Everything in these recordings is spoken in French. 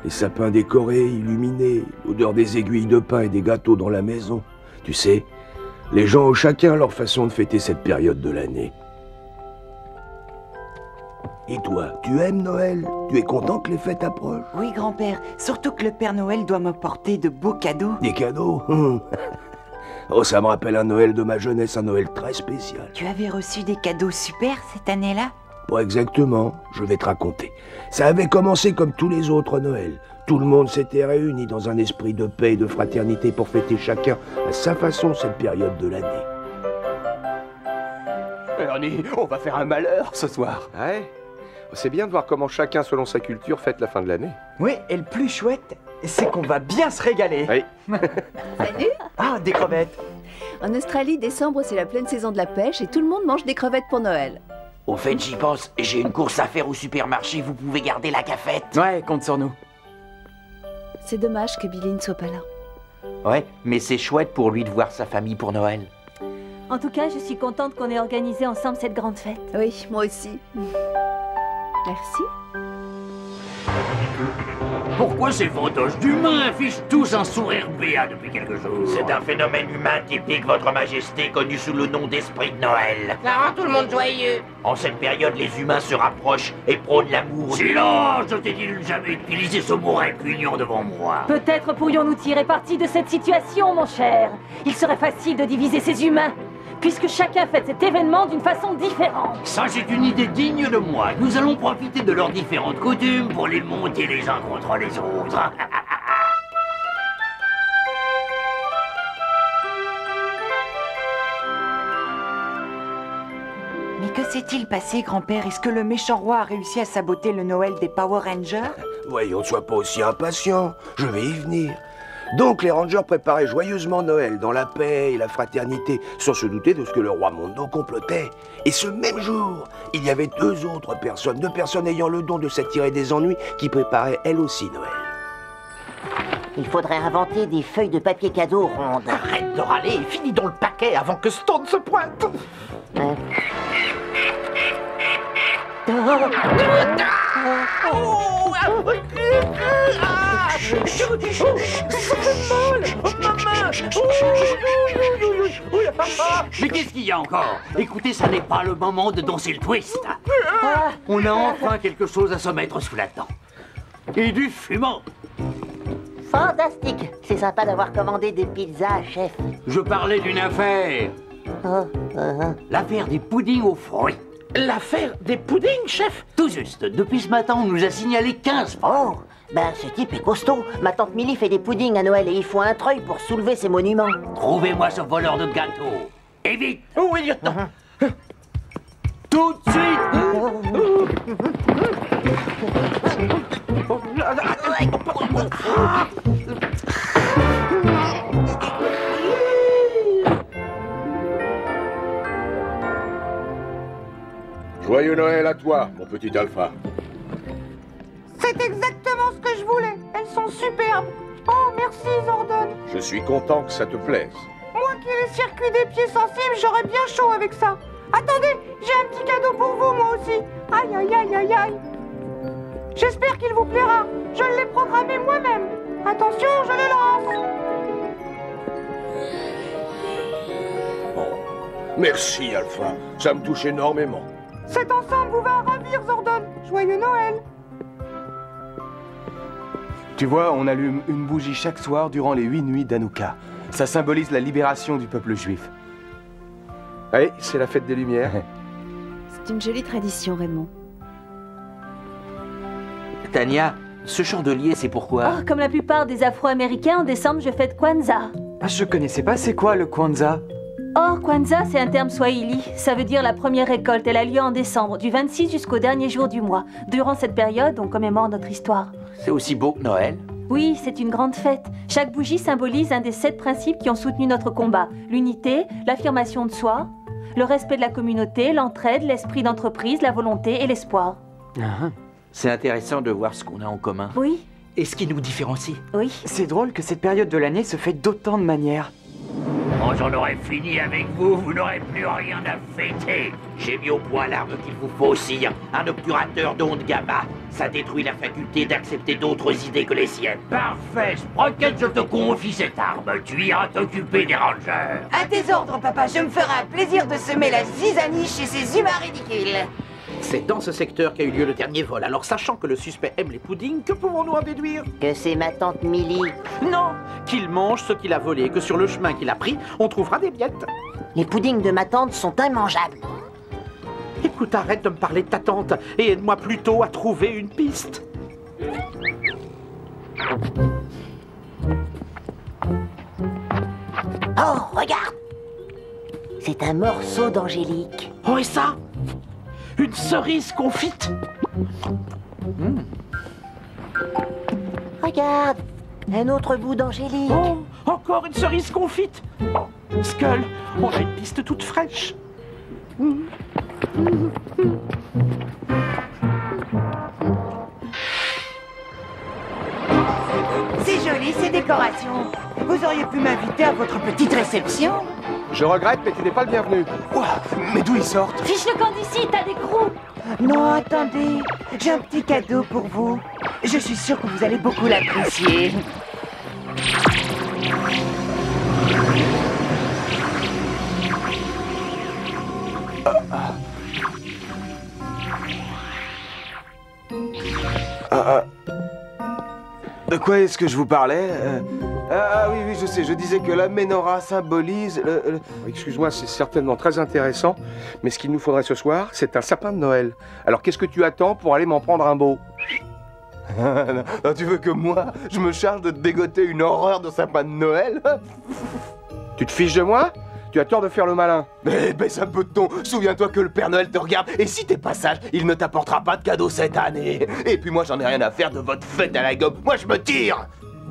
Les sapins décorés, illuminés, l'odeur des aiguilles de pain et des gâteaux dans la maison. Tu sais, les gens ont chacun leur façon de fêter cette période de l'année. Et toi, tu aimes Noël? Tu es content que les fêtes approchent? Oui, grand-père. Surtout que le Père Noël doit m'apporter de beaux cadeaux. Des cadeaux? Oh, ça me rappelle un Noël de ma jeunesse, un Noël très spécial. Tu avais reçu des cadeaux super cette année-là? Pas exactement, je vais te raconter. Ça avait commencé comme tous les autres Noëls. Tout le monde s'était réuni dans un esprit de paix et de fraternité pour fêter chacun à sa façon cette période de l'année. Ernie, on va faire un malheur ce soir. Ouais. C'est bien de voir comment chacun, selon sa culture, fête la fin de l'année. Oui, et le plus chouette, c'est qu'on va bien se régaler. Oui. Salut! Ah, des crevettes. En Australie, décembre, c'est la pleine saison de la pêche et tout le monde mange des crevettes pour Noël. Au fait, j'y pense, j'ai une course à faire au supermarché, vous pouvez garder la cafette. Ouais, compte sur nous. C'est dommage que Billy ne soit pas là. Ouais, mais c'est chouette pour lui de voir sa famille pour Noël. En tout cas, je suis contente qu'on ait organisé ensemble cette grande fête. Oui, moi aussi. Merci. Pourquoi ces fantoches d'humains affichent tous un sourire béat depuis quelques jours? C'est un phénomène humain typique, votre majesté, connu sous le nom d'esprit de Noël. Ça rend tout le monde joyeux. En cette période, les humains se rapprochent et prônent l'amour. Silence! Je t'ai dit de ne jamais utiliser ce mot répugnant devant moi. Peut-être pourrions-nous tirer parti de cette situation, mon cher. Il serait facile de diviser ces humains, puisque chacun fête cet événement d'une façon différente. Ça, c'est une idée digne de moi. Nous allons profiter de leurs différentes coutumes pour les monter les uns contre les autres. Mais que s'est-il passé, grand-père? Est-ce que le méchant roi a réussi à saboter le Noël des Power Rangers? Voyons, ne sois pas aussi impatient, je vais y venir. Donc les Rangers préparaient joyeusement Noël dans la paix et la fraternité, sans se douter de ce que le roi Mondo complotait. Et ce même jour, il y avait deux personnes ayant le don de s'attirer des ennuis, qui préparaient elles aussi Noël. Il faudrait inventer des feuilles de papier cadeau rondes. Arrête de râler et finis donc le paquet avant que Stone se pointe. Ouais. Mais qu'est-ce qu'il y a encore? Écoutez, ça n'est pas le moment de danser le twist. On a enfin quelque chose à se mettre sous la dent. Et du fumant. Fantastique. C'est sympa d'avoir commandé des pizzas, chef. Je parlais d'une affaire. L'affaire des puddings aux fruits. L'affaire des puddings, chef? Tout juste. Depuis ce matin, on nous a signalé 15 Oh, ben ce type est costaud. Ma tante Milly fait des puddings à Noël et il faut un treuil pour soulever ses monuments. Trouvez-moi ce voleur de gâteaux. Et vite. Oui, lieutenant. Tout de suite. Joyeux Noël à toi, mon petit Alpha. C'est exactement ce que je voulais. Elles sont superbes. Oh, merci, Zordon. Je suis content que ça te plaise. Moi qui ai les circuits des pieds sensibles, j'aurais bien chaud avec ça. Attendez, j'ai un petit cadeau pour vous, moi aussi. Aïe, aïe, aïe, aïe, aïe. J'espère qu'il vous plaira. Je l'ai programmé moi-même. Attention, je le lance. Oh, merci Alpha, ça me touche énormément. Cet ensemble vous va ravir, Zordon. Joyeux Noël. Tu vois, on allume une bougie chaque soir durant les 8 nuits d'Hanouka. Ça symbolise la libération du peuple juif. Oui, c'est la fête des Lumières. C'est une jolie tradition, Raymond. Tania, ce chandelier, c'est pourquoi? Oh, comme la plupart des Afro-Américains, en décembre, je fête Kwanzaa. Ah, je connaissais pas, c'est quoi le Kwanzaa? Oh, Kwanzaa, c'est un terme swahili. Ça veut dire la première récolte. Elle a lieu en décembre, du 26 jusqu'au dernier jour du mois. Durant cette période, on commémore notre histoire. C'est aussi beau que Noël. Oui, c'est une grande fête. Chaque bougie symbolise un des 7 principes qui ont soutenu notre combat. L'unité, l'affirmation de soi, le respect de la communauté, l'entraide, l'esprit d'entreprise, la volonté et l'espoir. C'est intéressant de voir ce qu'on a en commun. Oui. Et ce qui nous différencie. Oui. C'est drôle que cette période de l'année se fait d'autant de manières. Quand j'en aurai fini avec vous, vous n'aurez plus rien à fêter. J'ai mis au point l'arme qu'il vous faut aussi, un obturateur d'ondes gamma. Ça détruit la faculté d'accepter d'autres idées que les siennes. Parfait, Sprocket, je te confie cette arme. Tu iras t'occuper des rangers. À tes ordres, papa, je me ferai un plaisir de semer la zizanie chez ces humains ridicules. C'est dans ce secteur qu'a eu lieu le dernier vol. Alors, sachant que le suspect aime les puddings, que pouvons-nous en déduire? Que c'est ma tante Millie. Non, qu'il mange ce qu'il a volé et que sur le chemin qu'il a pris, on trouvera des miettes. Les puddings de ma tante sont immangeables. Écoute, arrête de me parler de ta tante et aide-moi plutôt à trouver une piste. Oh, regarde! C'est un morceau d'angélique. Oh, et ça? Une cerise confite. Regarde, un autre bout d'angélique. Oh, encore une cerise confite. Skull, on a une piste toute fraîche. C'est joli, ces décorations. Vous auriez pu m'inviter à votre petite réception. Je regrette, mais tu n'es pas le bienvenu. Ouah, mais d'où ils sortent? Fiche le camp d'ici, t'as des crocs. Non, attendez, j'ai un petit cadeau pour vous. Je suis sûre que vous allez beaucoup l'apprécier. De quoi est-ce que je vous parlais? Oui, je sais, je disais que la menorah symbolise Excuse-moi, c'est certainement très intéressant, mais ce qu'il nous faudrait ce soir, c'est un sapin de Noël. Alors qu'est-ce que tu attends pour aller m'en prendre un beau? Non, tu veux que moi, je me charge de te dégoter une horreur de sapin de Noël? Tu te fiches de moi? Tu as tort de faire le malin. Mais baisse un peu de ton. Souviens-toi que le Père Noël te regarde, et si t'es pas sage, il ne t'apportera pas de cadeau cette année. Et puis moi, j'en ai rien à faire de votre fête à la gomme. Moi, je me tire.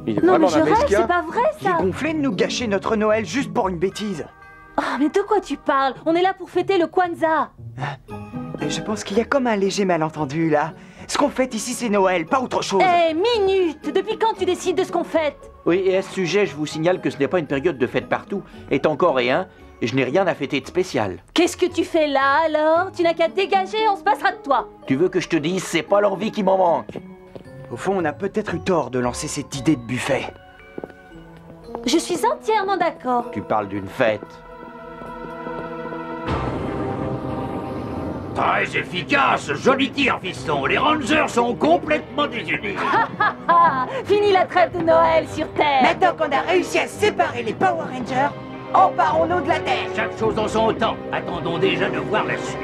Il est Non, mais vraiment je un rêve, mesquin. c'est pas vrai, Il est ça. gonflé de nous gâcher notre Noël juste pour une bêtise. Oh, mais de quoi tu parles? On est là pour fêter le Kwanzaa. Je pense qu'il y a comme un léger malentendu, là. Ce qu'on fête ici, c'est Noël, pas autre chose. Eh, minute! Depuis quand tu décides de ce qu'on fête? Oui, et à ce sujet, je vous signale que ce n'est pas une période de fête partout. Étant coréen, je n'ai rien à fêter de spécial. Qu'est-ce que tu fais là, alors? Tu n'as qu'à te dégager, on se passera de toi. Tu veux que je te dise, c'est pas l'envie qui m'en manque. Au fond, on a peut-être eu tort de lancer cette idée de buffet. Je suis entièrement d'accord. Tu parles d'une fête. Très efficace, joli tir, fiston. Les Rangers sont complètement désunis. Ah, fini la trêve de Noël sur Terre. Maintenant qu'on a réussi à séparer les Power Rangers, emparons-nous de la Terre. Chaque chose en son temps. Attendons déjà de voir la suite.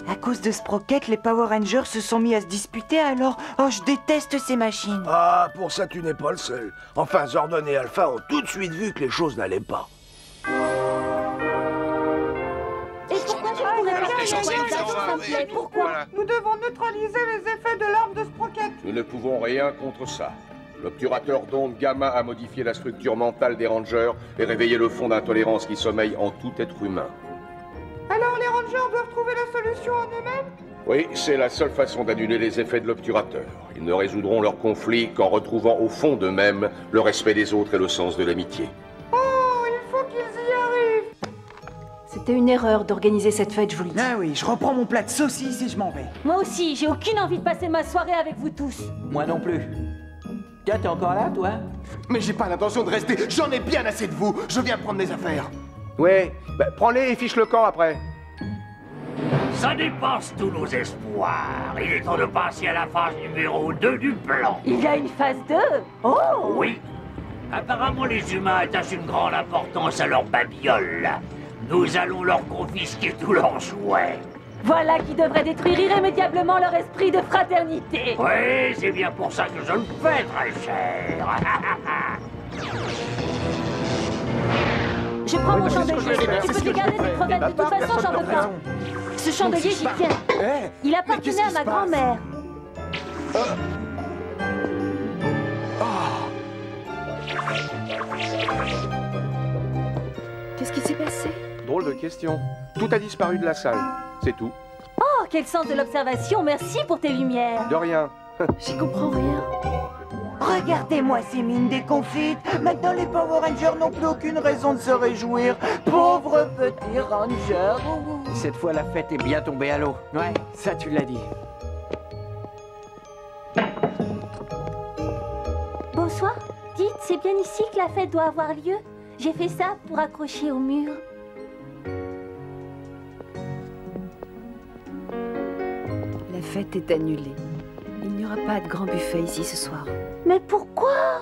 À cause de Sprocket, les Power Rangers se sont mis à se disputer alors. Oh, je déteste ces machines. Ah, pour ça, tu n'es pas le seul. Enfin, Zordon et Alpha ont tout de suite vu que les choses n'allaient pas. Et pourquoi je pourrais pas faire un simplet? Pourquoi? Nous devons neutraliser les effets de l'arme de Sprocket. Nous ne pouvons rien contre ça. L'obturateur d'ondes gamma a modifié la structure mentale des Rangers et réveillé le fond d'intolérance qui sommeille en tout être humain. Alors les Rangers doivent trouver la solution en eux-mêmes? Oui, c'est la seule façon d'annuler les effets de l'obturateur. Ils ne résoudront leur conflit qu'en retrouvant au fond d'eux-mêmes le respect des autres et le sens de l'amitié. Oh, il faut qu'ils y arrivent. C'était une erreur d'organiser cette fête, je vous le dis. Ah oui, je reprends mon plat de saucisse et je m'en vais. Moi aussi, j'ai aucune envie de passer ma soirée avec vous tous. Moi non plus. Tiens, t'es encore là, toi? Mais j'ai pas l'intention de rester. J'en ai bien assez de vous. Je viens prendre mes affaires. Ouais, prends-les et fiche le camp après. Ça dépasse tous nos espoirs. Il est temps de passer à la phase numéro 2 du plan. Il y a une phase 2. Oh! Oui. Apparemment, les humains attachent une grande importance à leur babiole. Nous allons leur confisquer tous leurs jouets. Voilà qui devrait détruire irrémédiablement leur esprit de fraternité. Oui, c'est bien pour ça que je le fais, très cher. Je prends mon chandelier. Tu peux te garder tes crevettes. De toute façon, j'en veux pas. Ce chandelier, j'y tiens. Il appartenait à ma grand-mère. Qu'est-ce qui s'est passé? Drôle de question. Tout a disparu de la salle. C'est tout. Oh, quel sens de l'observation. Merci pour tes lumières. De rien. J'y comprends rien. Regardez-moi ces mines déconfites. Maintenant, les Power Rangers n'ont plus aucune raison de se réjouir. Pauvres petits Rangers. Cette fois, la fête est bien tombée à l'eau. Ouais, ça tu l'as dit. Bonsoir. Dites, c'est bien ici que la fête doit avoir lieu. J'ai fait ça pour accrocher au mur. La fête est annulée. Il n'y aura pas de grand buffet ici ce soir. Mais pourquoi?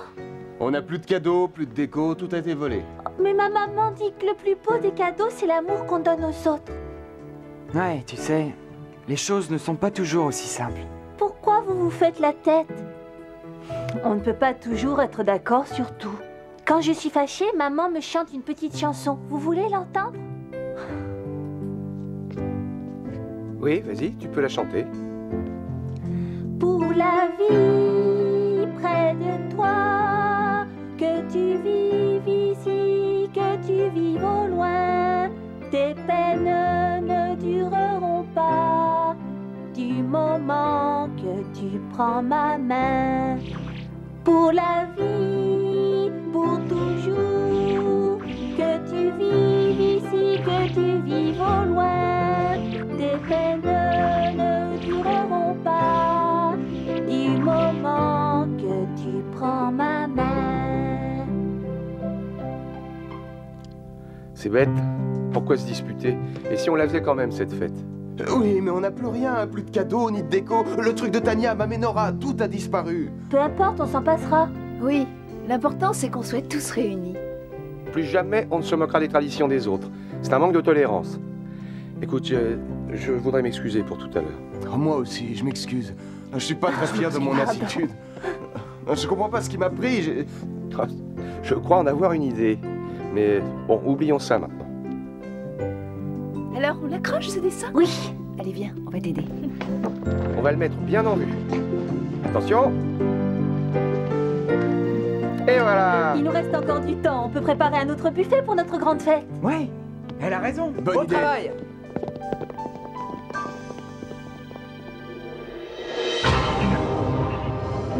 On n'a plus de cadeaux, plus de déco, tout a été volé. Mais ma maman dit que le plus beau des cadeaux, c'est l'amour qu'on donne aux autres. Ouais, tu sais, les choses ne sont pas toujours aussi simples. Pourquoi vous vous faites la tête? On ne peut pas toujours être d'accord sur tout. Quand je suis fâchée, maman me chante une petite chanson. Vous voulez l'entendre? Oui, vas-y, tu peux la chanter. Pour la vie près de toi, que tu vives ici, que tu vives au loin, tes peines ne dureront pas, du moment que tu prends ma main. Pour la vie, pour toujours, que tu vives ici, que tu vives au loin, tes peines ne dureront pas, du moment que tu prends ma main. C'est bête. Pourquoi se disputer? Et si on la faisait quand même, cette fête? Oui, mais on n'a plus rien, plus de cadeaux, ni de déco. Le truc de Tania, Maménora, tout a disparu. Peu importe, on s'en passera. Oui, l'important c'est qu'on soit tous réunis. Plus jamais on ne se moquera des traditions des autres. C'est un manque de tolérance. Écoute, je voudrais m'excuser pour tout à l'heure. Oh, moi aussi, je m'excuse. Je suis pas très fier de mon attitude. Je comprends pas ce qui m'a pris. Je crois en avoir une idée. Mais bon, oublions ça maintenant. Alors, on l'accroche ce dessin? Oui. Allez, viens, on va t'aider. On va le mettre bien en vue. Attention. Et voilà. Il nous reste encore du temps. On peut préparer un autre buffet pour notre grande fête. Ouais, elle a raison. Bonne idée. Travail.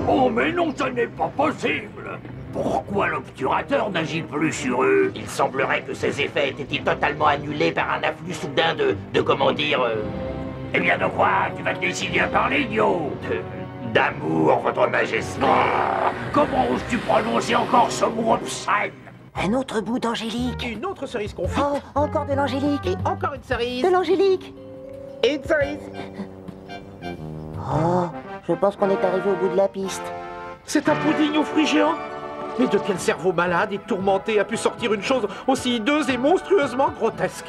Oh mais non, ça n'est pas possible! Pourquoi l'obturateur n'agit plus sur eux? Il semblerait que ces effets aient été totalement annulés par un afflux soudain de comment dire... Eh bien de quoi? Tu vas te décider à parler, idiot? D'amour, votre majesté. Comment oses-tu prononcer encore ce mot obscène? Un autre bout d'angélique. Une autre cerise confite. Oh, encore de l'angélique. Et encore une cerise. De l'angélique. Et une cerise. Oh, je pense qu'on est arrivé au bout de la piste. C'est un pudding aux fruits géants? Mais de quel cerveau malade et tourmenté a pu sortir une chose aussi hideuse et monstrueusement grotesque?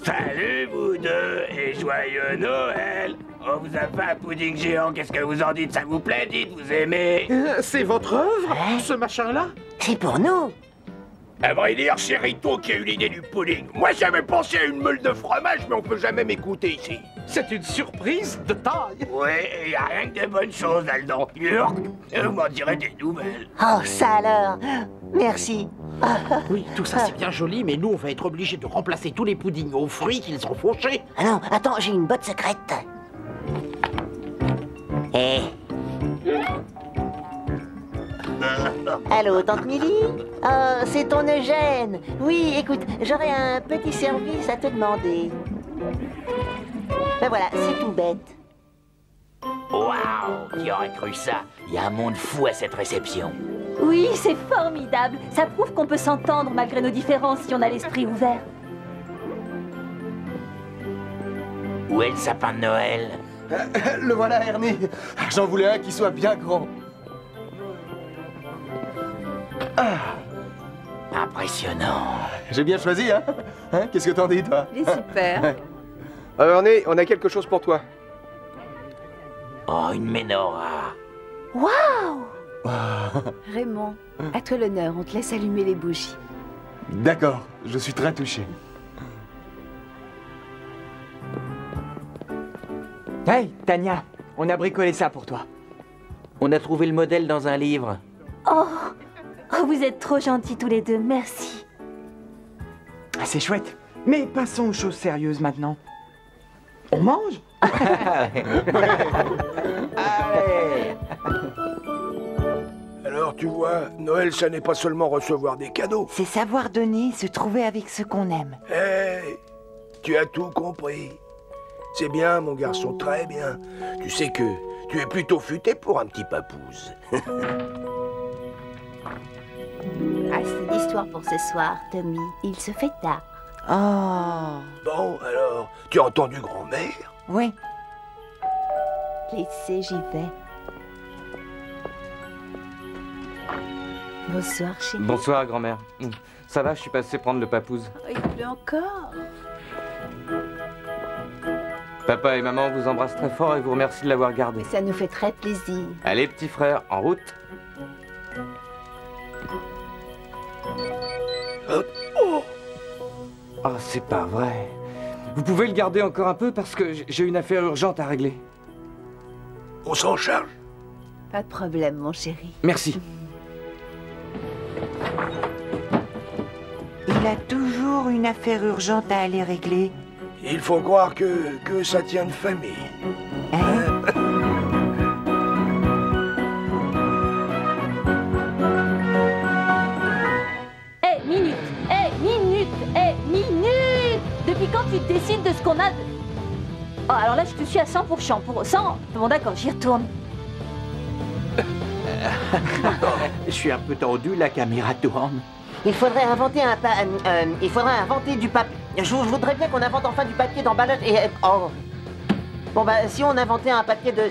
Salut vous deux et joyeux Noël! On vous a fait un pudding géant, qu'est-ce que vous en dites? Ça vous plaît? Dites, vous aimez? C'est votre œuvre, ce machin-là? C'est pour nous. À vrai dire, c'est Rito qui a eu l'idée du pudding. Moi, j'avais pensé à une meule de fromage, mais on peut jamais m'écouter ici. C'est une surprise de taille. Oui, il n'y a rien que des bonnes choses là-dedans. Vous m'en direz des nouvelles. Oh, ça alors. Merci. Oui, tout ça c'est bien joli, mais nous on va être obligés de remplacer tous les puddings aux fruits qu'ils ont fauchés. Ah non, attends, j'ai une botte secrète. Eh. Allô, tante Milly? Oh, c'est ton Eugène. Oui, écoute, j'aurais un petit service à te demander. Ben voilà, c'est tout bête. Waouh! Qui aurait cru ça? Il y a un monde fou à cette réception. Oui, c'est formidable. Ça prouve qu'on peut s'entendre malgré nos différences si on a l'esprit ouvert. Où est le sapin de Noël? Le voilà, Ernie. J'en voulais un qui soit bien grand. Impressionnant. J'ai bien choisi, hein? Qu'est-ce que t'en dis, toi? Il est super. Ernie, on a quelque chose pour toi. Oh, une menorah. Waouh! Raymond, à toi l'honneur, on te laisse allumer les bougies. D'accord, je suis très touché. Hey, Tania, on a bricolé ça pour toi. On a trouvé le modèle dans un livre. Oh, vous êtes trop gentils tous les deux, merci. Ah, c'est chouette. Mais passons aux choses sérieuses maintenant. On mange? Allez. Alors tu vois, Noël, ça n'est pas seulement recevoir des cadeaux. C'est savoir donner, se trouver avec ceux qu'on aime. Hé, tu as tout compris. C'est bien, mon garçon, très bien. Tu sais que tu es plutôt futé pour un petit papouze. Assez d'histoires pour ce soir, Tommy. Il se fait tard. Oh. Bon, alors, tu as entendu grand-mère? Oui. Laissez, j'y vais. Bonsoir, chérie. Bonsoir, grand-mère. Ça va, je suis passé prendre le papouze. Oh, il pleut encore. Papa et maman vous embrassent très fort et vous remercient de l'avoir gardé. Ça nous fait très plaisir. Allez, petit frère, en route. Oh, c'est pas vrai. Vous pouvez le garder encore un peu parce que j'ai une affaire urgente à régler. On s'en charge? Pas de problème, mon chéri. Merci. Il a toujours une affaire urgente à aller régler. Il faut croire que ça tient de famille. Minute. Depuis quand tu décides de ce qu'on a... Oh, alors là, je te suis à 100%. Pour 100... Bon, d'accord, j'y retourne. Je suis un peu tendu, la caméra tourne. Il faudrait inventer il faudrait inventer du papier. Je voudrais bien qu'on invente enfin du papier d'emballage et... oh. Bon bah, si on inventait un papier de...